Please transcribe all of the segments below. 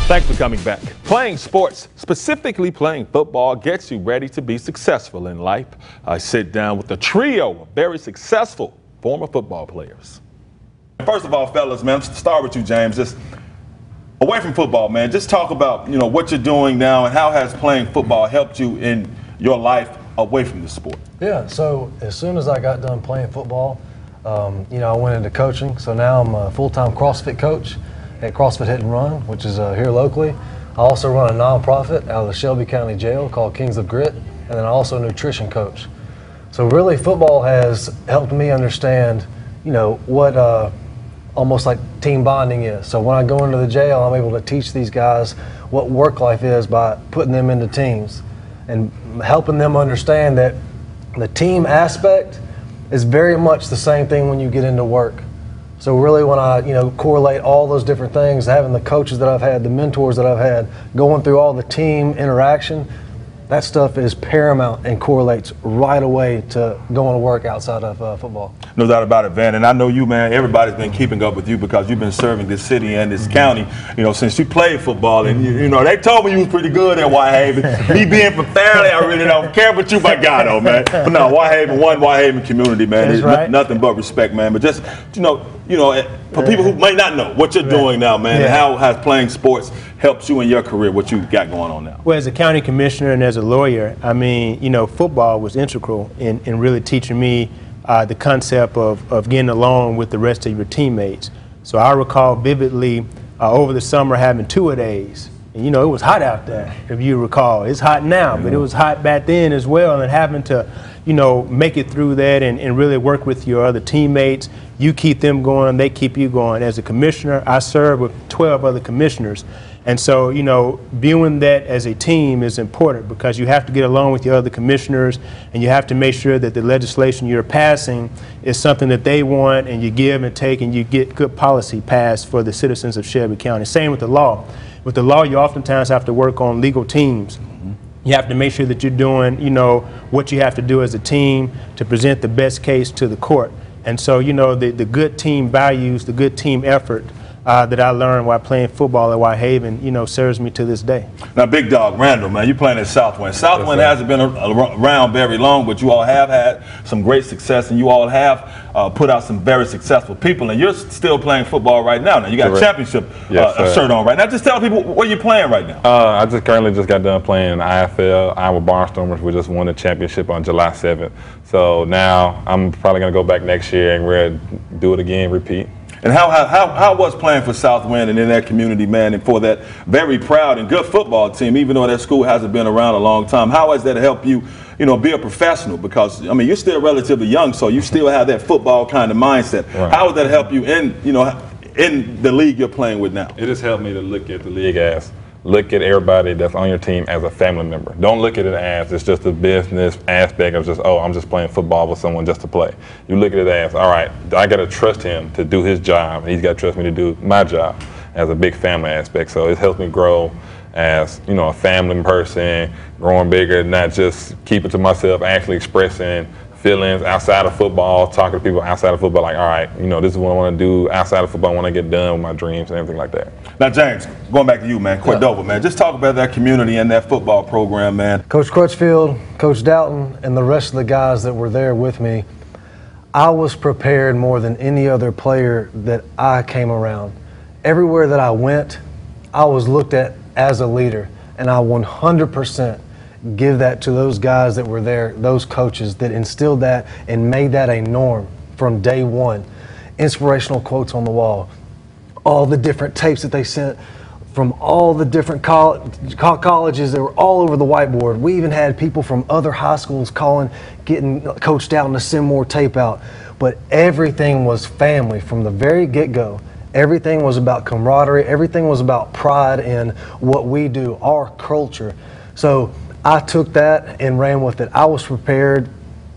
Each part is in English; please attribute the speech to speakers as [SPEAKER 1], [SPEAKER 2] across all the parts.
[SPEAKER 1] Thanks for coming back. Playing sports, specifically playing football, gets you ready to be successful in life. I sit down with a trio of very successful former football players. First of all, fellas, man, let's start with you, James. Just away from football, man, just talk about, what you're doing now and how has playing football helped you in your life away from the sport?
[SPEAKER 2] Yeah, so as soon as I got done playing football, I went into coaching. So now I'm a full-time CrossFit coach at CrossFit Hit and Run, which is here locally. I also run a nonprofit out of the Shelby County Jail called Kings of Grit, and then I'm also a nutrition coach. So really, football has helped me understand, what almost like team bonding is. So when I go into the jail, I'm able to teach these guys what work life is by putting them into teams and helping them understand that the team aspect is very much the same thing when you get into work. So really when I, correlate all those different things, having the coaches that I've had, the mentors that I've had, going through all the team interaction, that stuff is paramount and correlates right away to going to work outside of football.
[SPEAKER 1] No doubt about it, Van. And I know you, man, everybody's been keeping up with you because you've been serving this city and this county, since you played football. And, they told me you was pretty good at Whitehaven. Me being from Fairleigh, I really don't care about you, my God, though, man. But no, Whitehaven community, man. There's right. Nothing but respect, man. But just, for people who might not know what you're doing now, man, and how has playing sports helped you in your career, what you got going on now?
[SPEAKER 3] Well, as a county commissioner and as a lawyer, football was integral in really teaching me the concept of getting along with the rest of your teammates. So I recall vividly over the summer having two-a-days. And, it was hot out there, if you recall. It's hot now, but it was hot back then as well, and having to make it through that and really work with your other teammates. You keep them going, they keep you going. As a commissioner, I serve with 12 other commissioners. And so, viewing that as a team is important because you have to get along with your other commissioners and you have to make sure that the legislation you're passing is something that they want, and you give and take and you get good policy passed for the citizens of Shelby County. Same with the law. With the law, you oftentimes have to work on legal teams. You have to make sure that you're doing, what you have to do as a team to present the best case to the court. And so, the good team values, the good team effort that I learned while playing football at Whitehaven, serves me to this day.
[SPEAKER 1] Now, big dog, Randall, man, you playing at Southwind. Southwind hasn't been around very long, but you all have had some great success, and you all have put out some very successful people, and you're still playing football right now. Now, you got a championship shirt on right now. Just tell people where you're playing right now.
[SPEAKER 4] I just currently just got done playing in the IFL, Iowa Barnstormers. We just won the championship on July 7th. So now I'm probably going to go back next year and we're going to do it again, repeat.
[SPEAKER 1] And how was playing for Southwind and in that community, man, and for that very proud and good football team, even though that school hasn't been around a long time? How has that helped you, be a professional? Because, you're still relatively young, so you still have that football kind of mindset. Right. How has that helped you in the league you're playing with now?
[SPEAKER 4] It has helped me to look at the league look at everybody that's on your team as a family member. Don't look at it as it's just a business aspect of just, I'm just playing football with someone just to play. You look at it as, all right, I got to trust him to do his job. He's got to trust me to do my job as a big family aspect. So it helps me grow as, a family person, growing bigger, not just keep it to myself, actually expressing feelings outside of football, talking to people outside of football, like, all right, this is what I want to do outside of football when I get done with my dreams and everything like that.
[SPEAKER 1] Now, James, going back to you, man, Cordova, man, just talk about that community and that football program, man.
[SPEAKER 2] Coach Crutchfield, Coach Doughton, and the rest of the guys that were there with me, I was prepared more than any other player that I came around. Everywhere that I went, I was looked at as a leader, and I 100% give that to those guys that were there, those coaches that instilled that and made that a norm from day one. Inspirational quotes on the wall, all the different tapes that they sent from all the different colleges that were all over the whiteboard. We even had people from other high schools getting coached out and to send more tape out. But everything was family from the very get-go. Everything was about camaraderie. Everything was about pride in what we do, our culture. So I took that and ran with it. I was prepared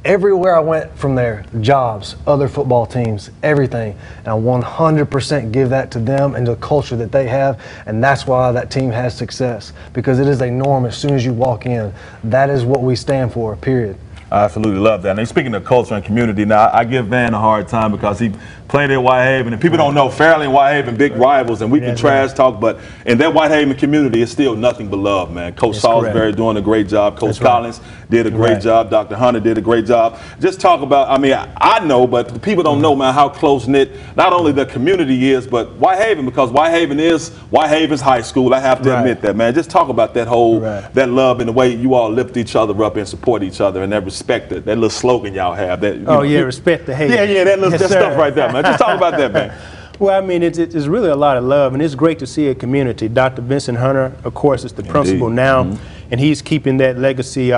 [SPEAKER 2] everywhere I went from there, jobs, other football teams, everything. And I 100% give that to them and the culture that they have, and that's why that team has success, because it is a norm as soon as you walk in. That is what we stand for, period.
[SPEAKER 1] I absolutely love that. And speaking of culture and community, now I give Van a hard time because he played at Whitehaven, and people don't know Fairleigh and Whitehaven big rivals, and we can trash talk, but in that Whitehaven community, it's still nothing but love, man. Coach Salisbury doing a great job. Coach Collins did a great job. Dr. Hunter did a great job. Just talk about, I mean, I know, but people don't know, man, how close-knit not only the community is, but Whitehaven, because Whitehaven is Whitehaven's high school. I have to admit that, man. Just talk about that whole, that love and the way you all lift each other up and support each other, and that respect, that little slogan y'all have. That,
[SPEAKER 3] respect the hate.
[SPEAKER 1] Yeah, that stuff right there, man. Just talk about that, man.
[SPEAKER 3] Well, I mean, it's really a lot of love, and it's great to see a community. Dr. Vincent Hunter, of course, is the principal now, and he's keeping that legacy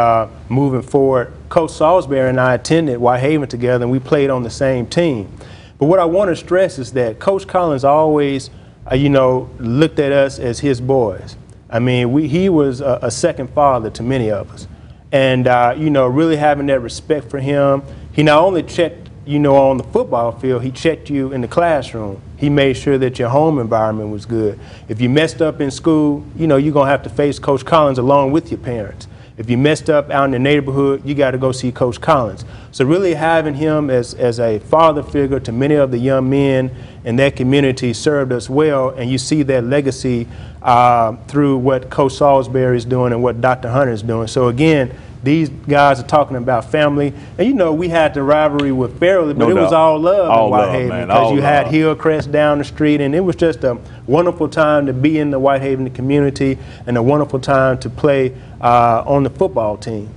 [SPEAKER 3] moving forward. Coach Salisbury and I attended Whitehaven together, and we played on the same team. But what I want to stress is that Coach Collins always, looked at us as his boys. I mean, he was a second father to many of us. And, really having that respect for him, he not only checked, on the football field, he checked you in the classroom. He made sure that your home environment was good. If you messed up in school, you're going to have to face Coach Collins along with your parents. If you messed up out in the neighborhood, you got to go see Coach Collins. So really having him as a father figure to many of the young men in that community served us well, and you see that legacy through what Coach Salisbury is doing and what Dr. Hunter is doing. So again, these guys are talking about family, and we had the rivalry with Fairleigh, but it was all love in Whitehaven, because you had Hillcrest down the street, and it was just a wonderful time to be in the Whitehaven community and a wonderful time to play on the football team.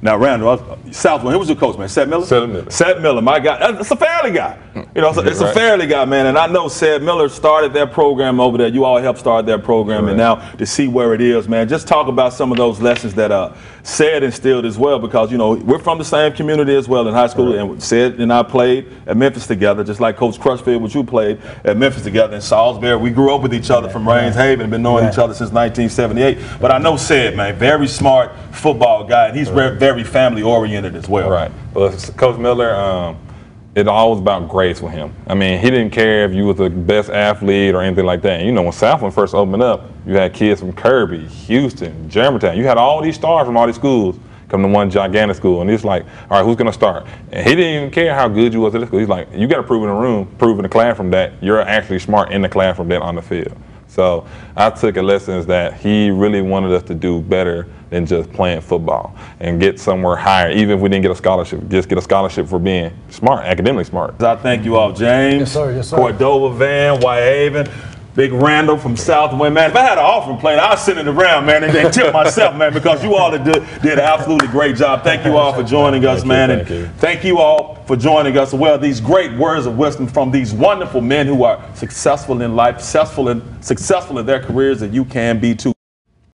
[SPEAKER 1] Now, Randall, Southwind, who was your coach, man? Seth Miller?
[SPEAKER 4] Seth Miller.
[SPEAKER 1] Seth Miller, my guy. It's a Fairleigh guy. It's a Fairleigh guy, man. And I know Seth Miller started their program over there. You all helped start their program. And now to see where it is, man, just talk about some of those lessons that Seth instilled as well, because, we're from the same community as well in high school. And Seth and I played at Memphis together, just like Coach Crutchfield, which you played at Memphis together. In Salisbury, we grew up with each other from Rains Haven, been knowing each other since 1978. But I know Seth, man, very smart football guy, and he's very family oriented as well.
[SPEAKER 4] Right. Well, Coach Miller, it's always about grace with him. I mean, he didn't care if you was the best athlete or anything like that. And, when Southland first opened up, you had kids from Kirby, Houston, Germantown. You had all these stars from all these schools come to one gigantic school, and he's like, all right, who's going to start? And he didn't even care how good you was at the school. He's like, you got to prove in the room, prove in the classroom that you're actually smart in the classroom than on the field. So I took a lesson that he really wanted us to do better than just playing football and get somewhere higher, even if we didn't get a scholarship. Just get a scholarship for being smart, academically smart.
[SPEAKER 1] I thank you all, James,
[SPEAKER 2] yes, sir, yes, sir.
[SPEAKER 1] Cordova, Van, Whitehaven, Big Randall from Southwind, man. If I had an offering plate, I'd send it around, man, and then tip myself, man, because you all did an absolutely great job. Thank you all for joining us, man. And thank you all for joining us. Well, these great words of wisdom from these wonderful men who are successful in life, successful in their careers, and you can be too.